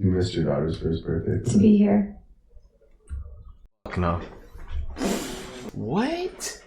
You missed your daughter's first birthday. To be here. No. What?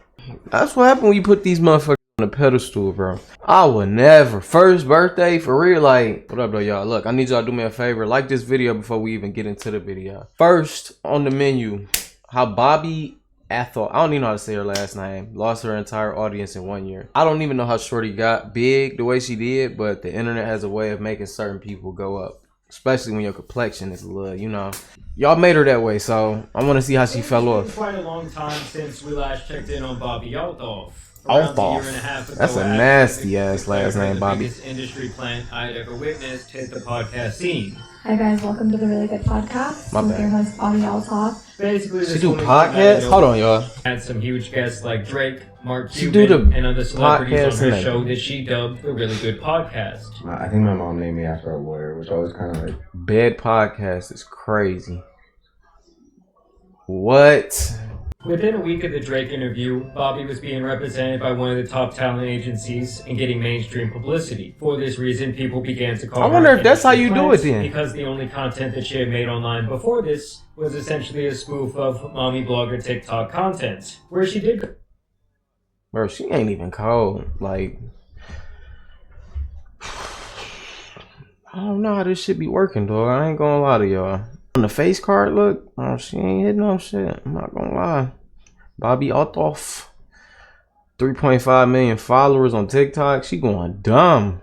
That's what happened when you put these motherfuckers on a pedestal, bro. I would never. First birthday, for real, like, what up, though, y'all? Look, I need y'all to do me a favor. Like this video before we even get into the video. First, on the menu, how Bobbi Althoff, I don't even know how to say her last name, lost her entire audience in 1 year. I don't even know how Shorty got big the way she did, but the internet has a way of making certain people go up. Especially when your complexion is a little, you know. Y'all made her that way, so I want to see how she fell off. It's been quite a long time since we last checked in on Bobbi Althoff. Althoff. That's a nasty ass last name, Bobbi. The biggest industry plant I'd ever witnessed hit the podcast scene. Hi guys, welcome to the Really Good Podcast. My I'm bad. your host, Bobbi Althoff. Basically, She do podcasts? Hold on, y'all. Had some huge guests like Drake, Mark She Cuban, do the and other celebrities podcast on her and show that she dubbed the Really Good Podcast. I think my mom named me after a lawyer, which I was kind of like... Bad podcast is crazy. What? Within a week of the Drake interview, Bobbi was being represented by one of the top talent agencies and getting mainstream publicity. For this reason, people began to call her... I wonder if that's how you do it then. Because the only content that she had made online before this was essentially a spoof of mommy blogger TikTok content, where she did... Bro, she ain't even cold. Like, I don't know how this shit be working, dog. I ain't gonna lie to y'all. On the face card, look, oh, she ain't hitting no shit. I'm not gonna lie. Bobbi Althoff, 3.5 million followers on TikTok. She going dumb.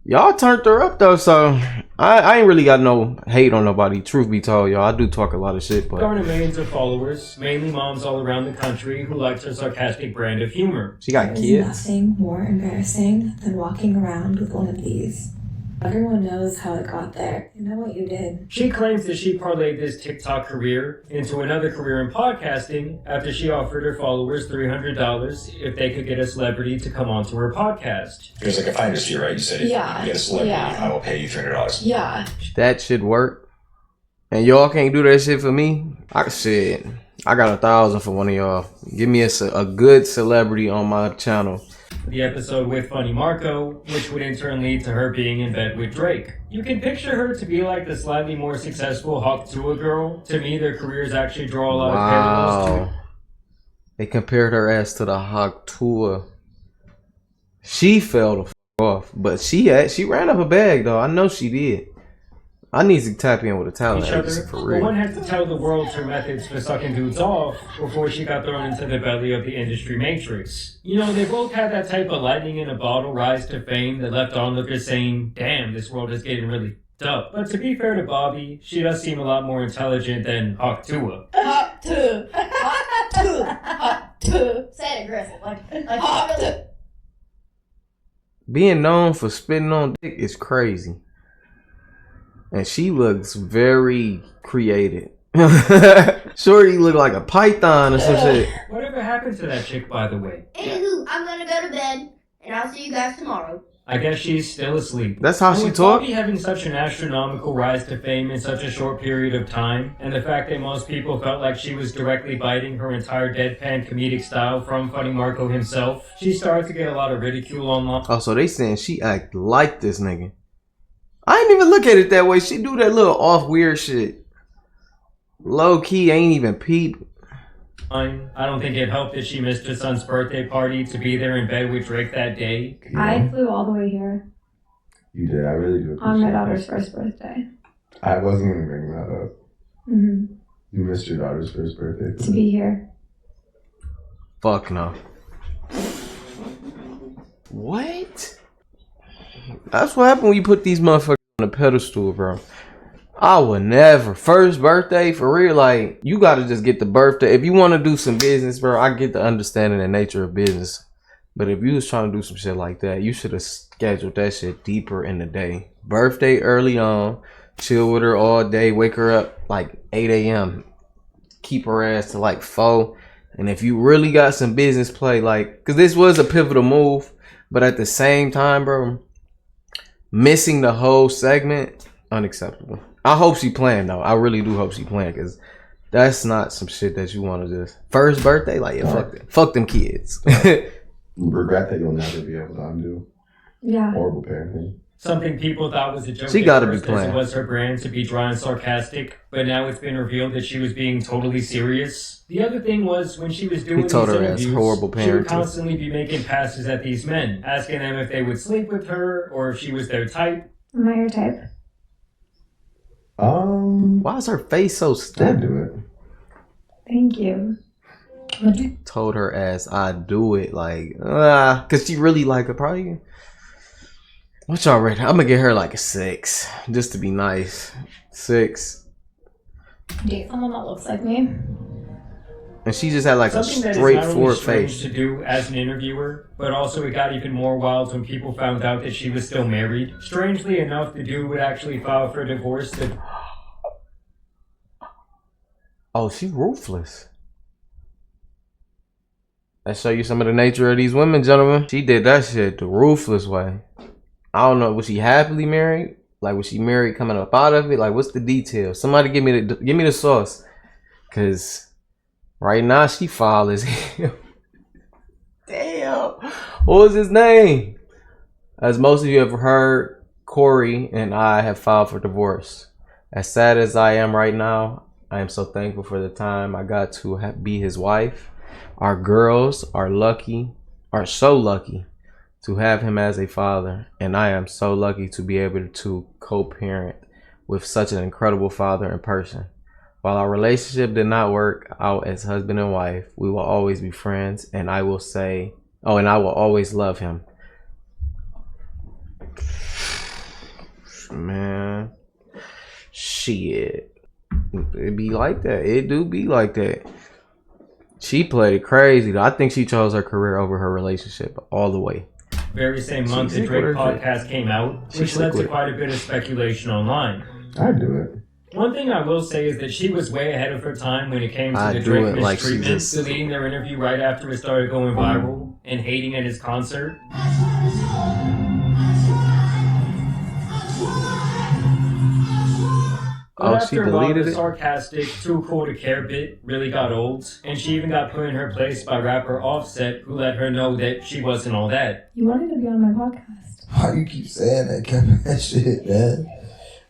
Y'all turned her up though, so I ain't really got no hate on nobody. Truth be told, y'all, I do talk a lot of shit, but garnered millions of followers, mainly moms all around the country who liked her sarcastic brand of humor. she got There's kids. nothing more embarrassing than walking around with one of these. Everyone knows how it got there. You know what you did. She claims that she parlayed this TikTok career into another career in podcasting after she offered her followers $300 if they could get a celebrity to come onto her podcast. Because like if I understood you right, you said if Yeah, you get a celebrity, yeah. I will pay you $300. Yeah. That should work. And y'all can't do that shit for me. I got 1,000 for one of y'all. Give me a good celebrity on my channel. The episode with Funny Marco, which would in turn lead to her being in bed with Drake. You can picture her to be like the slightly more successful Hawk Tua girl. To me, their careers actually draw a lot of parallels to... They compared her ass to the Hawk Tua. She fell the f off, but she ran up a bag though. I know she did. I need to tap in with a talent each agency other, for but real. one had to tell the world her methods for sucking dudes off before she got thrown into the belly of the industry matrix. You know, they both had that type of lightning in a bottle rise to fame that left onlookers saying, damn, this world is getting really tough. But to be fair to Bobbi, she does seem a lot more intelligent than Hawk Tua. Hot two. Hot two. Hot two. Say it aggressive. Like hot two. Being known for spitting on dick is crazy. And she looks very creative. Shorty look like a python or some shit. Whatever happened to that chick, by the way? Anywho, I'm gonna go to bed, and I'll see you guys tomorrow. I guess she's still asleep. That's how And she with talk? Bobbi having such an astronomical rise to fame in such a short period of time, and the fact that most people felt like she was directly biting her entire deadpan comedic style from Funny Marco himself, she started to get a lot of ridicule online. Oh, so they saying she act like this nigga. I ain't even look at it that way. She do that little off weird shit. Low key, ain't even peep. I don't think it helped that she missed her son's birthday party to be there in bed with Drake that day. You know? I flew all the way here You did, I really do. on my appreciate daughter's that. first birthday. I wasn't going to bring that up. Mm-hmm. You missed your daughter's first birthday. To be here. Fuck no. What? That's what happened when you put these motherfuckers on a pedestal, bro. I would never. First birthday, for real, like, you gotta just get the birthday. If you want to do some business, bro, I get the understanding and nature of business. But if you was trying to do some shit like that, you should have scheduled that shit deeper in the day. Birthday early on, chill with her all day, wake her up like 8 a.m. Keep her ass to like 4. And if you really got some business play, like, because this was a pivotal move, but at the same time, bro, missing the whole segment, unacceptable. I hope she playing though. I really do hope she playing, because that's not some shit that you want to just first birthday. Like, yeah, fuck them kids. Regret that you'll never be able to undo. Yeah. Horrible parenting. Something people thought was a joke She at gotta be first, as playing. it was her brand to be dry and sarcastic, but now it's been revealed that she was being totally serious. The other thing was, when she was doing He told these her that's interviews, horrible she would parenting. constantly be making passes at these men, asking them if they would sleep with her or if she was their type. Am I your type? Why is her face so I stiff? do it. Thank you. Told her ass I do it, like, cause she really like her. Probably. What y'all rate? I'm gonna get her like a 6, just to be nice. 6, Date someone that looks like me. and she just had like a Something that is not only straightforward strange face. to do as an interviewer, but also it got even more wild when people found out that she was still married. Strangely enough, the dude would actually file for divorce. Oh, she ruthless. I show you some of the nature of these women, gentlemen. She did that shit the ruthless way. I don't know. Was she happily married? Like, was she married coming up out of it? Like, what's the details? Somebody give me the sauce. Cause right now she foul as hell. Damn. What was his name? As most of you have heard, Corey and I have filed for divorce. As sad as I am right now, I am so thankful for the time I got to be his wife. Our girls are so lucky to have him as a father, and I am so lucky to be able to co-parent with such an incredible father in person. While our relationship did not work out as husband and wife, we will always be friends, and I will always love him. Man, shit. It be like that. It do be like that. She played it crazy though. I think she chose her career over her relationship all the way. Very same month, the Drake podcast came out, which led to quite a bit of speculation online. I do it. One thing I will say is that she was way ahead of her time when it came to the Drake mistreatment, deleting their interview right after it started going viral and hating at his concert. But after a while, the sarcastic, too cool to care bit really got old, and she even got put in her place by rapper Offset, who let her know that she wasn't all that. You wanted to be on my podcast. Why you keep saying that, Kevin? That shit, man.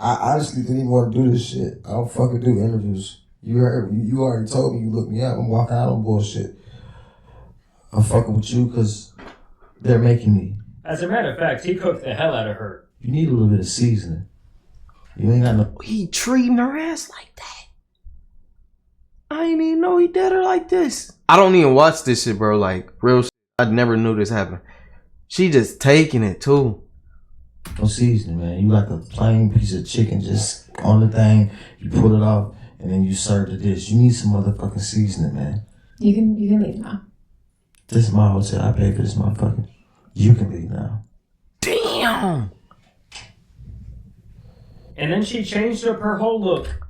I honestly didn't even want to do this shit. I don't fucking do interviews. You already told me you looked me up. I'm walking out on bullshit. I'm fucking with you because they're making me. As a matter of fact, he cooked the hell out of her. You need a little bit of seasoning. You ain't got no... He treating her ass like that. I didn't even know he did her like this. I don't even watch this shit, bro. Like, real shit. I never knew this happened. She just taking it, too. No seasoning, man. You like a plain piece of chicken just on the thing. You pull it off, and then you serve the dish. You need some motherfucking seasoning, man. You can leave now. This is my hotel. I paid for this motherfucker. You can leave now. Damn. And then she changed up her whole look.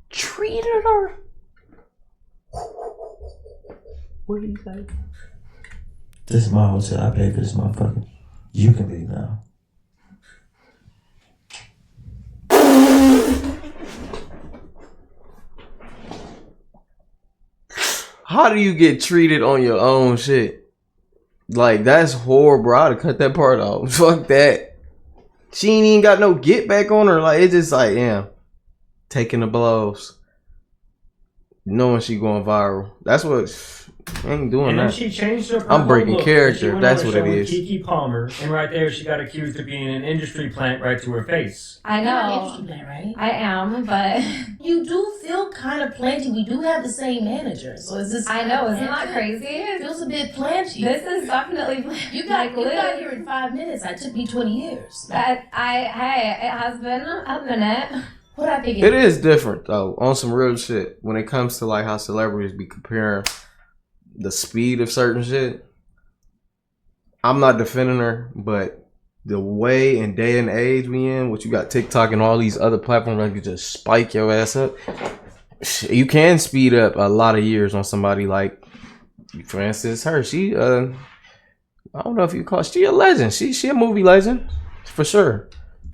Treated her. What did he say? This is my hotel. I paid for this motherfucker. You can leave now. How do you get treated on your own shit? Like, that's horrible. I'd have cut that part off. Fuck that. She ain't even got no get back on her. Like, it's just like, yeah, taking the blows. Knowing she going viral. That's what, I ain't doing and that. Then she changed up her I'm breaking whole look. character. That's what it With is. Keke Palmer, and right there she got accused of being an industry plant right to her face. You're I an know. industry plant, right? I am, but You do feel kind of planty. We do have the same manager, so is this? I know, isn't that crazy? It feels a bit planty. This is definitely You got here in 5 minutes. It took me 20 years. Hey, it has been a minute. What I think It is different though, on some real shit. When it comes to like how celebrities be comparing the speed of certain shit. I'm not defending her, but the way and day and age we in, what you got TikTok and all these other platforms that can just spike your ass up. You can speed up a lot of years on somebody like, for instance, her. She I don't know if you call she a legend. She a movie legend for sure.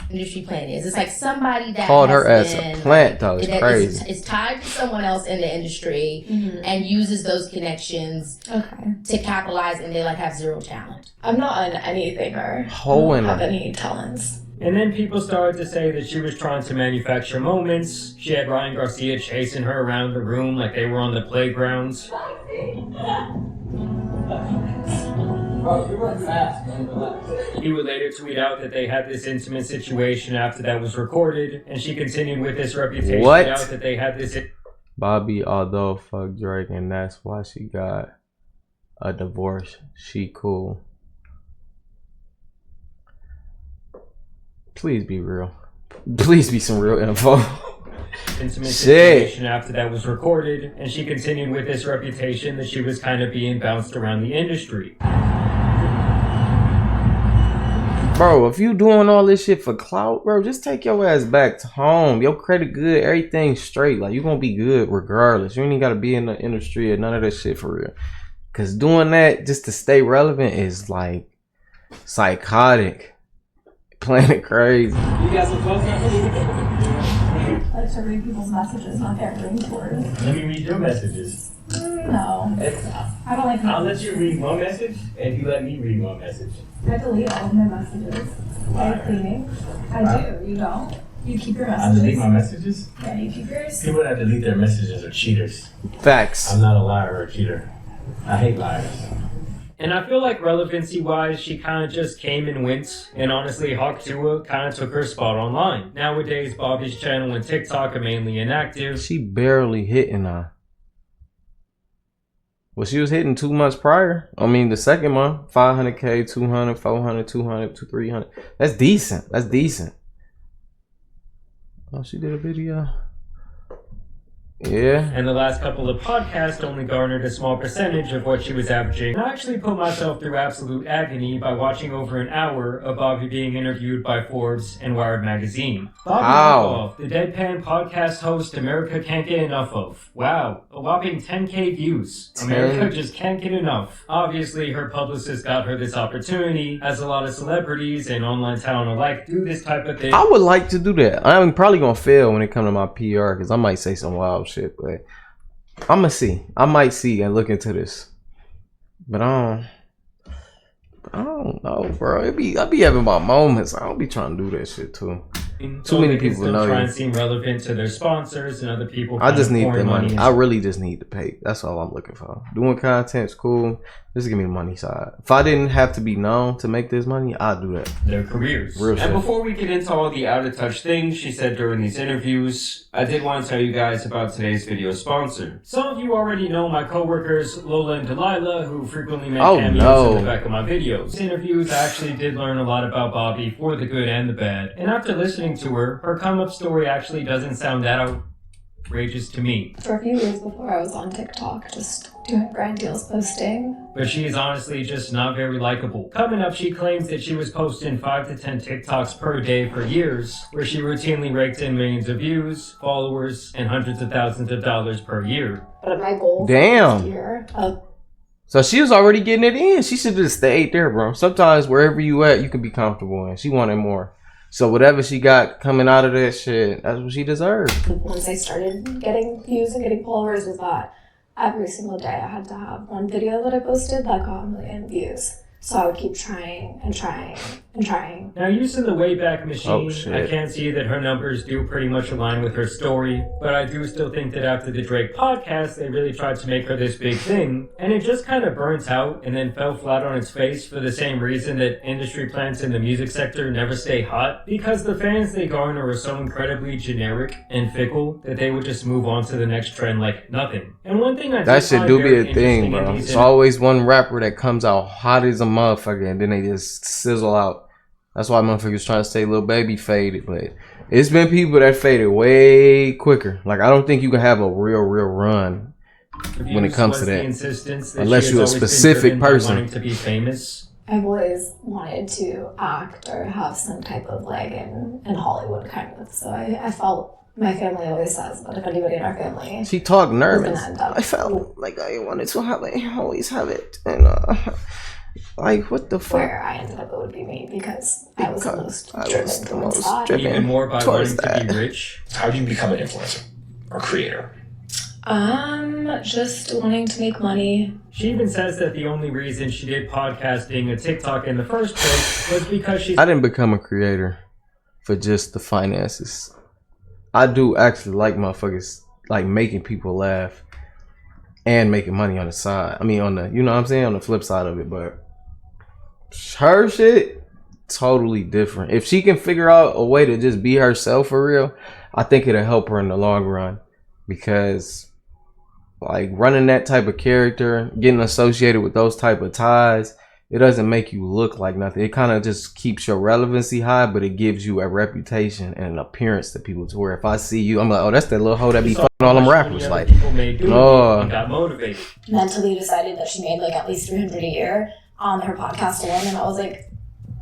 Industry plant is. It's like somebody that Called has her as been, a plant though. It's that crazy. is tied to someone else in the industry and uses those connections to capitalize, and they like have zero talent. I'm not on anything or Hoeing have her. any talents. And then people started to say that she was trying to manufacture moments. She had Ryan Garcia chasing her around the room like they were on the playgrounds. He would later tweet out that they had this intimate situation after that was recorded, and she continued with this reputation out that they had this. Bobbi Althoff fucked Drake, and that's why she got a divorce. She cool. Please be real. Please be some real info. Intimate situation after that was recorded, and she continued with this reputation that she was kind of being bounced around the industry. Bro, if you doing all this shit for clout, bro, just take your ass back to home. Your credit good, everything's straight. Like, you gonna be good regardless. You ain't even gotta be in the industry or none of that shit for real. Cause doing that just to stay relevant is like psychotic. Planet crazy. You got some close like to read people's messages, not their ringtones. Let me read your messages. No. I don't like I'll let you read one message, and you let me read one message. I delete all of my messages. I'm cleaning. I do. You don't? You keep your messages. I delete my messages? Yeah, you keep yours. People that delete their messages are cheaters. Facts. I'm not a liar or a cheater. I hate liars. And I feel like relevancy-wise, she kind of just came and went, and honestly, Hawk Tua kind of took her spot online. Nowadays, Bobbi's channel and TikTok are mainly inactive. She barely hitting her. Well, she was hitting 2 months prior. I mean, the second month, 500K, 200, 400, 200, 300. That's decent. That's decent. Oh, she did a video. Yeah. And the last couple of podcasts only garnered a small percentage of what she was averaging. I actually put myself through absolute agony by watching over an hour of Bobbi being interviewed by Forbes and Wired magazine. Bobbi Althoff, the deadpan podcast host America can't get enough of. Wow, a whopping 10K views. America just can't get enough. Obviously, her publicist got her this opportunity, as a lot of celebrities and online talent alike do this type of thing. I would like to do that. I'm probably gonna fail when it comes to my PR because I might say some wild shit, but I'm gonna see. I might see and look into this, but I don't know, bro. I be having my moments. I don't be trying to do that shit too. Too many people know try you. and seem relevant to their sponsors and other people. I just need the money. I really just need to pay. That's all I'm looking for. Doing content's cool. Just give me the money side. If I didn't have to be known to make this money, I'd do that. Their careers. Real and shit. before we get into all the out of touch things she said during these interviews, I did want to tell you guys about today's video sponsor. Some of you already know my coworkers Lola and Delilah, who frequently make cameos in the back of my videos. These interviews, I actually did learn a lot about Bobbi, for the good and the bad. And after listening to her come up story actually doesn't sound that outrageous to me. For a few years before I was on TikTok, just doing brand deals posting. But she is honestly just not very likable. Coming up, she claims that she was posting 5 to 10 TikToks per day for years, where she routinely raked in millions of views, followers, and hundreds of thousands of dollars per year. But my goal Damn. for this year So she was already getting it in. She should just stayed there, bro. Sometimes wherever you at, you can be comfortable in. She wanted more. So whatever she got coming out of that shit, that's what she deserved. once I started getting views and getting followers was that every single day I had to have one video that I posted that got 1 million views. So I would keep trying and trying and trying. Now, using the Wayback Machine, shit. I can see that her numbers do pretty much align with her story, but I do still think that after the Drake podcast, they really tried to make her this big thing, and it just kind of burnt out and then fell flat on its face for the same reason that industry plants in the music sector never stay hot, because the fans they garner are so incredibly generic and fickle that they would just move on to the next trend like nothing. And one thing I That did shit find do be very a thing, interesting in bro. these It's always one rapper that comes out hot as a motherfucker and then they just sizzle out. That's why motherfuckers trying to say Lil Baby faded, but it's been people that faded way quicker. Like, I don't think you can have a real run when it comes to that. Unless you're a specific person. Wanting to be famous. I've always wanted to act or have some type of leg in Hollywood, kind of. So I felt, my family always says that if anybody in our family... She talked nervous. I felt like I wanted to have it, always have it. And, like, what the fuck? Where I ended up, it would be me because I was the most driven. Even more by wanting to be rich. How do you become an influencer or creator? Just wanting to make money. She even says that the only reason she did podcasting and TikTok in the first place was because I didn't become a creator. for just the finances. I do actually like motherfuckers like making people laugh and making money on the side. I mean, on the, you know what I'm saying, on the flip side of it. But her shit, totally different. If she can figure out a way to just be herself for real, I think it'll help her in the long run. Because like running that type of character, getting associated with those type of ties, it doesn't make you look like nothing. It kind of just keeps your relevancy high, but it gives you a reputation and an appearance to people, to where if I see you, I'm like, oh, that's that little hoe that be fucking all them rappers. Like, oh, got motivated. Mentally decided that she made like at least 300 a year on her podcast alone, and I was like,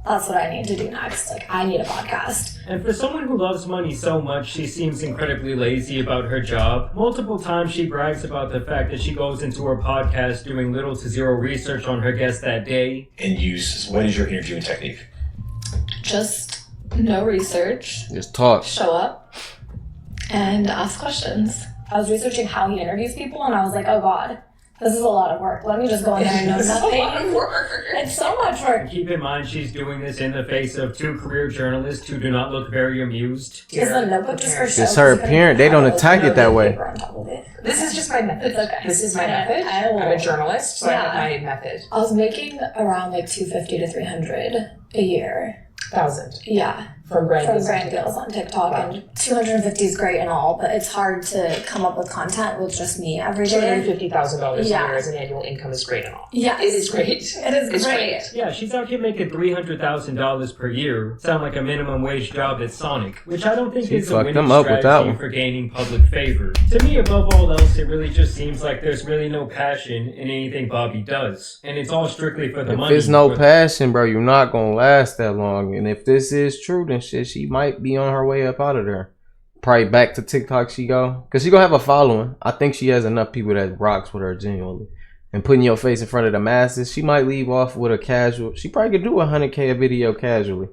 that's what I need to do next. Like, I need a podcast. And for someone who loves money so much, she seems incredibly lazy about her job. Multiple times she brags about the fact that she goes into her podcast doing little to zero research on her guest that day. And what is your interviewing technique? Just no research. just talk. Show up and ask questions. I was researching how he interviews people, and I was like, oh God, this is a lot of work. Let me just go in there and know nothing. It's so much work. Keep in mind, she's doing this in the face of two career journalists who do not look very amused. Is the notebook just her show? It's her appearance. They don't attack it that way. This is just my method. It's okay. This is my method. I'm a journalist, so I have my method. I was making around like 250 to 300 a year. 1,000. Yeah. From brand deals on TikTok. Wow. And 250 is great and all, but it's hard to come up with content with just me every day. $250,000 a year as an annual income is great and all. Yeah. It is great. It is great. Yeah, she's out here making $300,000 per year. Sound like a minimum wage job at Sonic, which I don't think is a winning strategy for gaining public favor. To me, above all else, it really just seems like there's really no passion in anything Bobbi does. And it's all strictly for the money. If there's no passion, bro, you're not gonna last that long. And if this is true, then shit, she might be on her way up out of there. Probably back to TikTok she go. Because she gonna have a following. I think she has enough people that rocks with her genuinely. And putting your face in front of the masses, she might leave off with a casual. She probably could do 100K a video casually.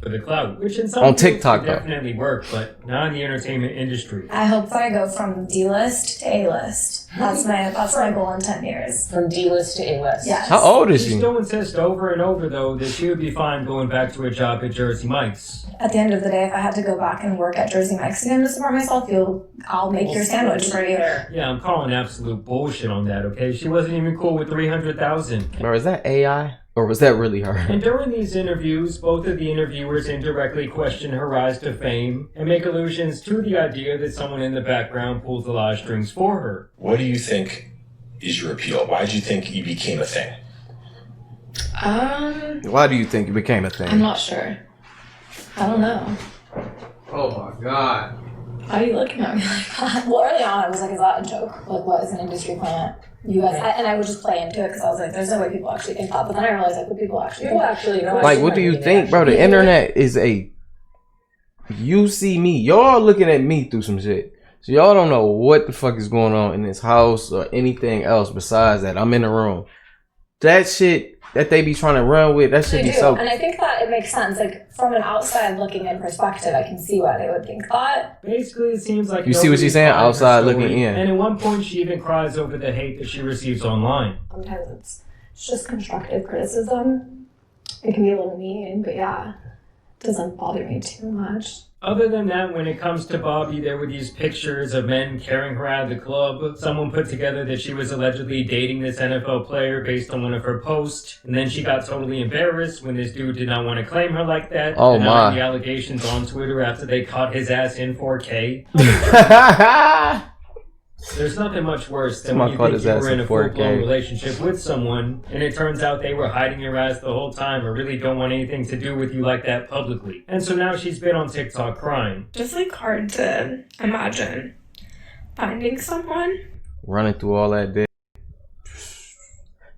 For the cloud, which in some on TikTok definitely work, but not in the entertainment industry. I hope that I go from D-list to A-list. That's my goal in 10 years. From D-list to A-list. Yes. How old is she? She still insists over and over, though, that she would be fine going back to a job at Jersey Mike's. At the end of the day, if I had to go back and work at Jersey Mike's again to support myself, I'll make your sandwich for you. Yeah, I'm calling absolute bullshit on that, okay? She wasn't even cool with 300,000. Bro, is that AI? Or was that really her? And during these interviews, both of the interviewers indirectly question her rise to fame and make allusions to the idea that someone in the background pulls the live strings for her. What do you think is your appeal? Why do you think you became a thing? Why do you think it became a thing? I'm not sure. I don't know. Oh my God. Why are you looking at me like that? Well, early on, I was like, is that a joke? Like, what is an industry plant? And I would just play into it because I was like, there's no way people actually think that. But then I realized, like, what people actually think. Like, what do you think, bro? The internet is you see me. Y'all looking at me through some shit. So y'all don't know what the fuck is going on in this house or anything else besides that. I'm in the room. That shit that they be trying to run with, that shit be so... And I think that it makes sense. Like, from an outside looking in perspective, I can see why they would think that. Basically, it seems like... You see what she's saying? Outside looking in. And at one point, she even cries over the hate that she receives online. Sometimes it's just constructive criticism. It can be a little mean, but yeah, it doesn't bother me too much. Other than that, when it comes to Bobbi, there were these pictures of men carrying her out of the club. Someone put together that she was allegedly dating this NFL player based on one of her posts. And then she got totally embarrassed when this dude did not want to claim her like that. Oh, and my. The allegations on Twitter after they caught his ass in 4K. There's nothing much worse than when you think you were in a full-blown relationship with someone, and it turns out they were hiding your ass the whole time or really don't want anything to do with you like that publicly. And so now she's been on TikTok crying. Just like hard to imagine finding someone. Running through all that dick.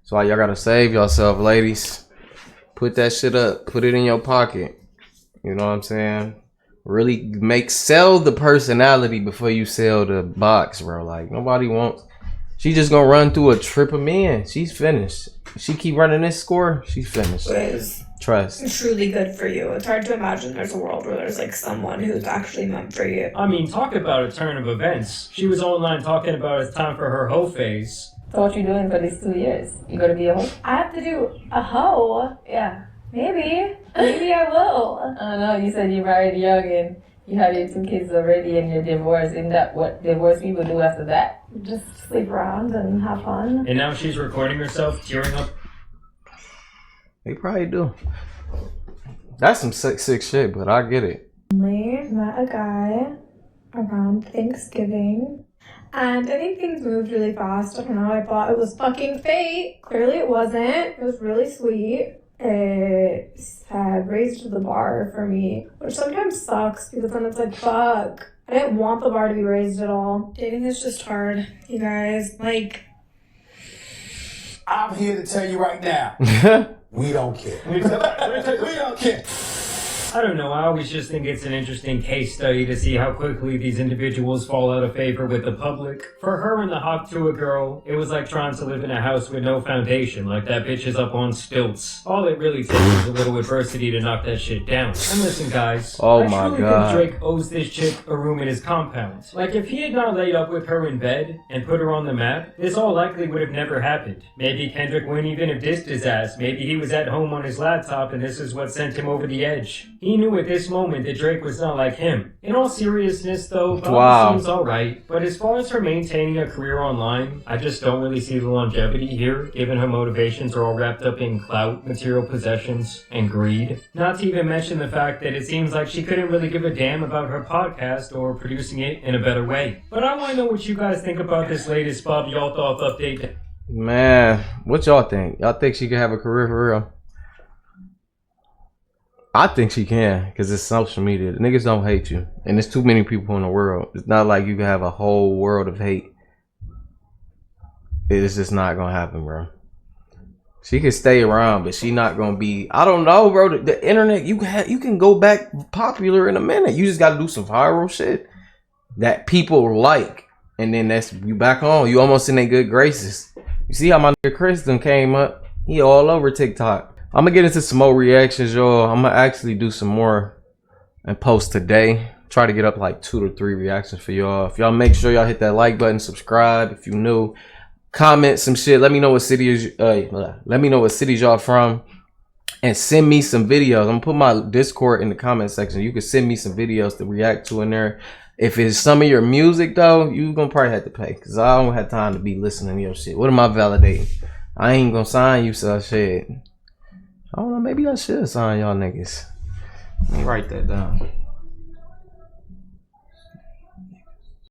So y'all gotta save yourself, ladies. Put that shit up. Put it in your pocket. You know what I'm saying? Really sell the personality before you sell the box, bro. Like, nobody wants... She just gonna run through a trip of men. She's finished. She keep running this score, she's finished. Trust. Truly good for you. It's hard to imagine there's a world where there's like someone who's actually meant for you. I mean, talk about a turn of events. She was online talking about it's time for her hoe phase. So what you doing for these 2 years? You gonna be a hoe? I have to do a hoe. Yeah. Maybe I will. I don't know. You said you married young and you have your 2 kids already and you're divorced. Isn't that what divorced people do after that? Just sleep around and have fun. And now she's recording herself tearing up. They probably do. That's some sick shit, but I get it. Met a guy around Thanksgiving. And I think things moved really fast. I don't know. I thought it was fucking fate. Clearly it wasn't. It was really sweet. It had raised the bar for me, which sometimes sucks because then it's like, fuck. I didn't want the bar to be raised at all. Dating is just hard, you guys. Like, I'm here to tell you right now, we don't care. We don't care. I don't know, I always just think it's an interesting case study to see how quickly these individuals fall out of favor with the public. For her and the Hawk Tuah girl, it was like trying to live in a house with no foundation, like that bitch is up on stilts. All it really takes is a little adversity to knock that shit down. And listen guys, Oh I my truly God. think Drake owes this chick a room in his compound. Like if he had not laid up with her in bed and put her on the map, this all likely would have never happened. Maybe Kendrick wouldn't even have dissed his ass. Maybe he was at home on his laptop and this is what sent him over the edge. He knew at this moment that Drake was not like him. In all seriousness though, Bobbi Wow. seems alright, but as far as her maintaining a career online, I just don't really see the longevity here, given her motivations are all wrapped up in clout, material possessions, and greed. Not to even mention the fact that it seems like she couldn't really give a damn about her podcast or producing it in a better way. But I want to know what you guys think about this latest Bobbi Althoff update. Man, what y'all think? Y'all think she can have a career for real? I think she can, because it's social media. The niggas don't hate you. And there's too many people in the world. It's not like you can have a whole world of hate. It's just not gonna happen, bro. She can stay around, but she not gonna be, I don't know, bro. The internet, you can go back popular in a minute. You just gotta do some viral shit that people like. And then that's you back on. You almost in their good graces. You see how my nigga Kristen came up? He all over TikTok. I'm gonna get into some more reactions, y'all. I'm gonna actually do some more and post today. Try to get up like 2 to 3 reactions for y'all. If y'all make sure y'all hit that like button, subscribe if you new, comment some shit. Let me know what city is. Let me know what cities y'all from, and send me some videos. I'm gonna put my Discord in the comment section. You can send me some videos to react to in there. If it's some of your music though, you gonna probably have to pay, cause I don't have time to be listening to your shit. What am I validating? I ain't gonna sign you, so shit. I don't know, maybe I should sign y'all niggas. Let me write that down.